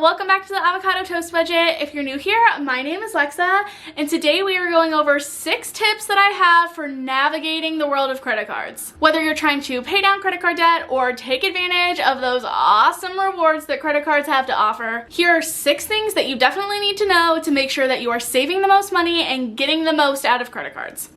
welcome back to the Avocado Toast Budget. If you're new here, my name is Lexa, and today we are going over 6 tips that I have for navigating the world of credit cards. Whether you're trying to pay down credit card debt or take advantage of those awesome rewards that credit cards have to offer, here are 6 things that you definitely need to know to make sure that you are saving the most money and getting the most out of credit cards.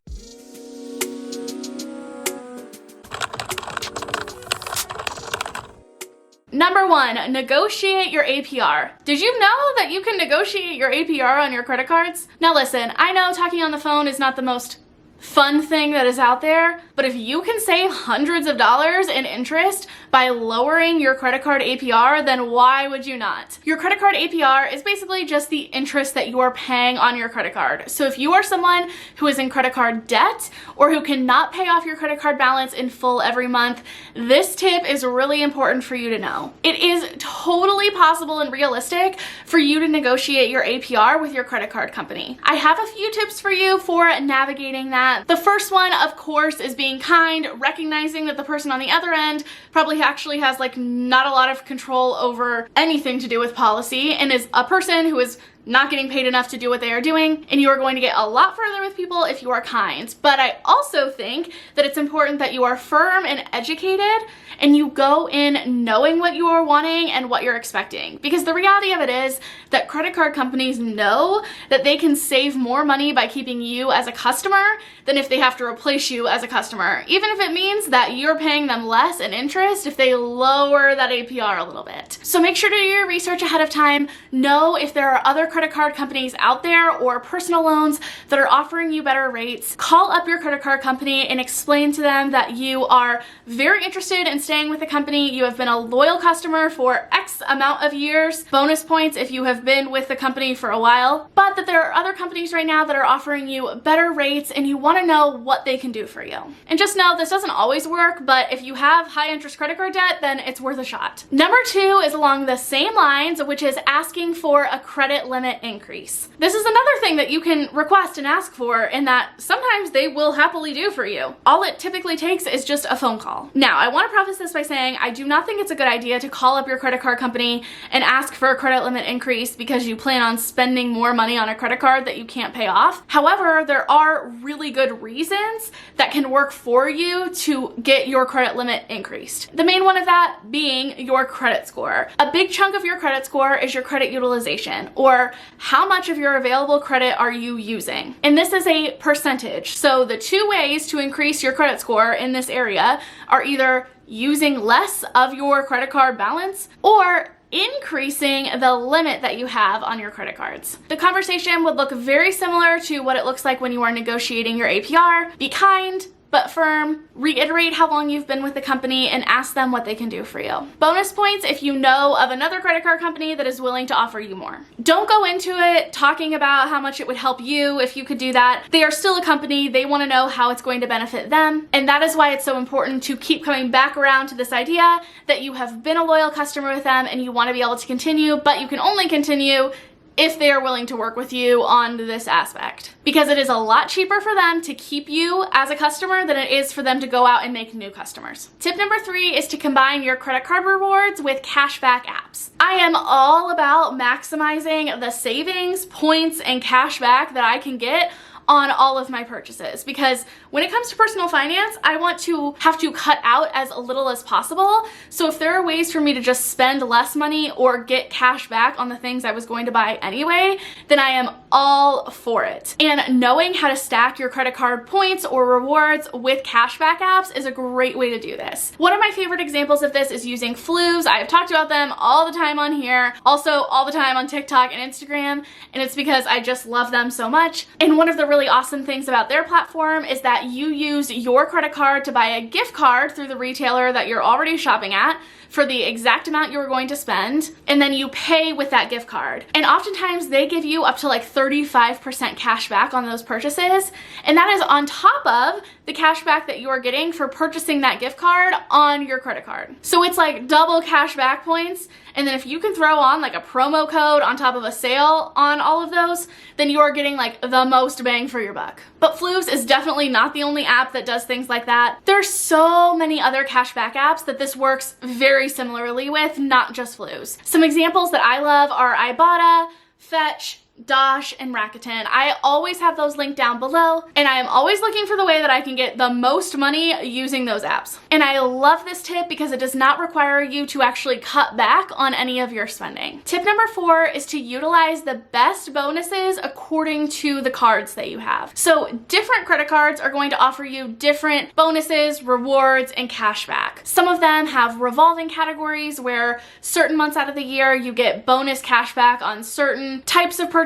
Number 1, negotiate your APR. Did you know that you can negotiate your APR on your credit cards? Now listen, I know talking on the phone is not the most fun thing that is out there, but if you can save hundreds of dollars in interest by lowering your credit card APR, then why would you not? Your credit card APR is basically just the interest that you are paying on your credit card. So if you are someone who is in credit card debt or who cannot pay off your credit card balance in full every month, this tip is really important for you to know. It is totally possible and realistic for you to negotiate your APR with your credit card company. I have a few tips for you for navigating that. The first one, of course, is being kind, recognizing that the person on the other end probably actually has not a lot of control over anything to do with policy and is a person who is not getting paid enough to do what they are doing, and you are going to get a lot further with people if you are kind. But I also think that it's important that you are firm and educated and you go in knowing what you are wanting and what you're expecting. Because the reality of it is that credit card companies know that they can save more money by keeping you as a customer than if they have to replace you as a customer, even if it means that you're paying them less in interest if they lower that APR a little bit. So make sure to do your research ahead of time. Know if there are other credit card companies out there or personal loans that are offering you better rates. Call up your credit card company and explain to them that you are very interested in staying with the company. You have been a loyal customer for X amount of years, bonus points if you have been with the company for a while, but that there are other companies right now that are offering you better rates and you want to know what they can do for you. And just know this doesn't always work, but if you have high interest credit card debt, then it's worth a shot. Number 2 is along the same lines, which is asking for a credit limit increase. This is another thing that you can request and ask for, and that sometimes they will happily do for you. All it typically takes is just a phone call. Now, I want to preface this by saying I do not think it's a good idea to call up your credit card company and ask for a credit limit increase because you plan on spending more money on a credit card that you can't pay off. However, there are really good reasons that can work for you to get your credit limit increased. The main one of that being your credit score. A big chunk of your credit score is your credit utilization, or how much of your available credit are you using? And this is a percentage. So the 2 ways to increase your credit score in this area are either using less of your credit card balance or increasing the limit that you have on your credit cards. The conversation would look very similar to what it looks like when you are negotiating your APR. Be kind, but firm, reiterate how long you've been with the company, and ask them what they can do for you. Bonus points if you know of another credit card company that is willing to offer you more. Don't go into it talking about how much it would help you if you could do that. They are still a company, they want to know how it's going to benefit them, and that is why it's so important to keep coming back around to this idea that you have been a loyal customer with them and you want to be able to continue, but you can only continue if they are willing to work with you on this aspect. Because it is a lot cheaper for them to keep you as a customer than it is for them to go out and make new customers. Tip number 3 is to combine your credit card rewards with cashback apps. I am all about maximizing the savings, points, and cashback that I can get on all of my purchases, because when it comes to personal finance, I want to have to cut out as little as possible. So if there are ways for me to just spend less money or get cash back on the things I was going to buy anyway, then I am all for it. And knowing how to stack your credit card points or rewards with cashback apps is a great way to do this. One of my favorite examples of this is using Flues. I have talked about them all the time on here, also all the time on TikTok and Instagram, and it's because I just love them so much. And one of the really awesome things about their platform is that you use your credit card to buy a gift card through the retailer that you're already shopping at for the exact amount you were going to spend, and then you pay with that gift card. And oftentimes they give you up to 35% cash back on those purchases, and that is on top of the cash back that you are getting for purchasing that gift card on your credit card. So it's like double cash back points, And then if you can throw on like a promo code on top of a sale on all of those, then you are getting like the most bang for your buck. But Flues is definitely not the only app that does things like that. There's so many other cashback apps that this works very similarly with, not just Flues. Some examples that I love are Ibotta, Fetch, Dosh, and Rakuten. I always have those linked down below, and I am always looking for the way that I can get the most money using those apps. And I love this tip because it does not require you to actually cut back on any of your spending. Tip number 4 is to utilize the best bonuses according to the cards that you have. So different credit cards are going to offer you different bonuses, rewards, and cash back. Some of them have revolving categories where certain months out of the year you get bonus cash back on certain types of purchases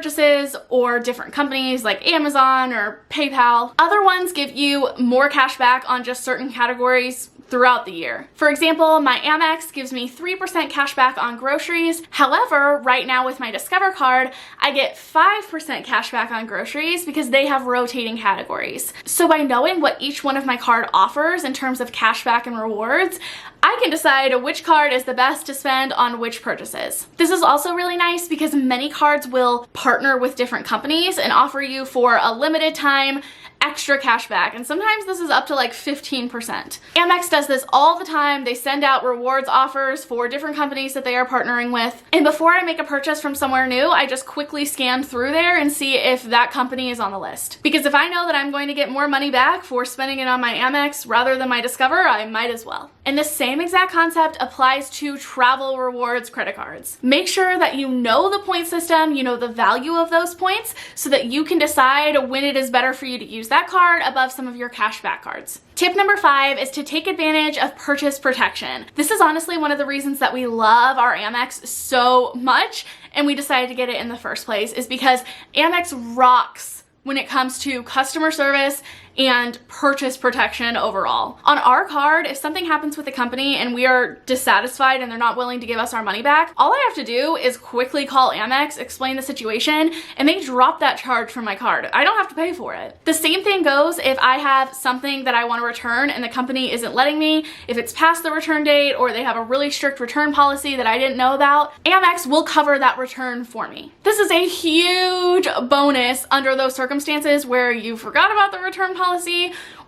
or different companies like Amazon or PayPal. Other ones give you more cash back on just certain categories throughout the year. For example, my Amex gives me 3% cash back on groceries. However, right now with my Discover card, I get 5% cash back on groceries because they have rotating categories. So by knowing what each one of my card offers in terms of cash back and rewards, I can decide which card is the best to spend on which purchases. This is also really nice because many cards will partner with different companies and offer you for a limited time extra cash back, and sometimes this is up to like 15%. Amex does this all the time. They send out rewards offers for different companies that they are partnering with, and before I make a purchase from somewhere new, I just quickly scan through there and see if that company is on the list. Because if I know that I'm going to get more money back for spending it on my Amex rather than my Discover, I might as well. And the same exact concept applies to travel rewards credit cards. Make sure that you know the point system, you know the value of those points, so that you can decide when it is better for you to use that card above some of your cashback cards. Tip number 5 is to take advantage of purchase protection. This is honestly one of the reasons that we love our Amex so much and we decided to get it in the first place, is because Amex rocks when it comes to customer service and purchase protection overall. On our card, if something happens with the company and we are dissatisfied and they're not willing to give us our money back, all I have to do is quickly call Amex, explain the situation, and they drop that charge from my card. I don't have to pay for it. The same thing goes if I have something that I want to return and the company isn't letting me, if it's past the return date or they have a really strict return policy that I didn't know about, Amex will cover that return for me. This is a huge bonus under those circumstances where you forgot about the return policy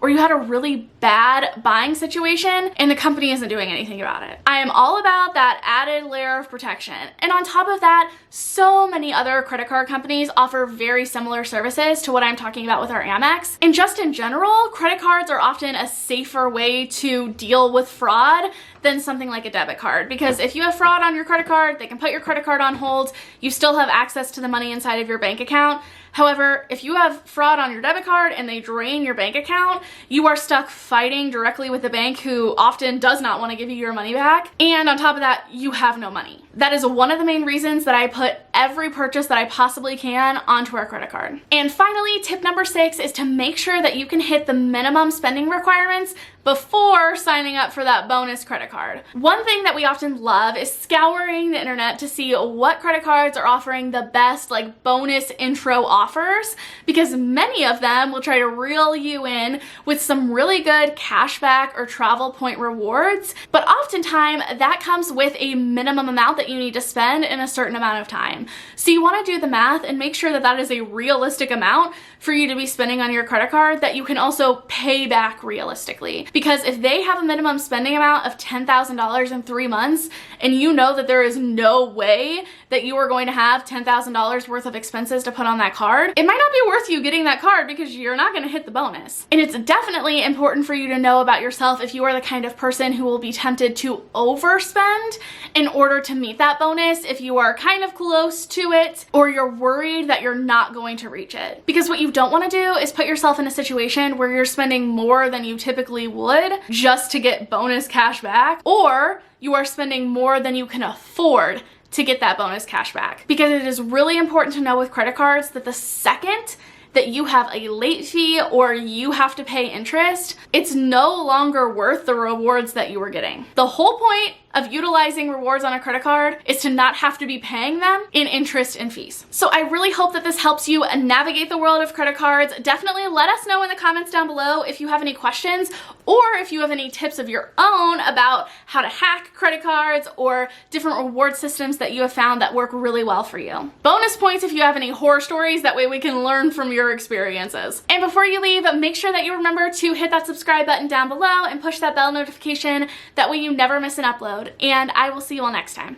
or you had a really bad buying situation and the company isn't doing anything about it. I am all about that added layer of protection. And on top of that, so many other credit card companies offer very similar services to what I'm talking about with our Amex. And just in general, credit cards are often a safer way to deal with fraud than something like a debit card. Because if you have fraud on your credit card, they can put your credit card on hold. You still have access to the money inside of your bank account. However, if you have fraud on your debit card and they drain your bank account, you are stuck fighting directly with the bank, who often does not want to give you your money back. And on top of that, you have no money. That is one of the main reasons that I put every purchase that I possibly can onto our credit card. And finally, tip number 6 is to make sure that you can hit the minimum spending requirements before signing up for that bonus credit card. One thing that we often love is scouring the internet to see what credit cards are offering the best like bonus intro offers, because many of them will try to reel you in with some really good cashback or travel point rewards, but oftentimes that comes with a minimum amount that you need to spend in a certain amount of time. So you want to do the math and make sure that that is a realistic amount for you to be spending on your credit card that you can also pay back realistically. Because if they have a minimum spending amount of $10,000 in 3 months, and you know that there is no way that you are going to have $10,000 worth of expenses to put on that card, it might not be worth you getting that card because you're not going to hit the bonus. And it's definitely important for you to know about yourself if you are the kind of person who will be tempted to overspend in order to meet that bonus, if you are kind of close to it or you're worried that you're not going to reach it. Because what you don't want to do is put yourself in a situation where you're spending more than you typically would just to get bonus cash back, or you are spending more than you can afford to get that bonus cash back. Because it is really important to know with credit cards that the second that you have a late fee or you have to pay interest, it's no longer worth the rewards that you were getting. The whole point of utilizing rewards on a credit card is to not have to be paying them in interest and fees. So I really hope that this helps you navigate the world of credit cards. Definitely let us know in the comments down below if you have any questions or if you have any tips of your own about how to hack credit cards or different reward systems that you have found that work really well for you. Bonus points if you have any horror stories, that way we can learn from your experiences. And before you leave, make sure that you remember to hit that subscribe button down below and push that bell notification. That way you never miss an upload. And I will see you all next time.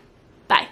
Bye.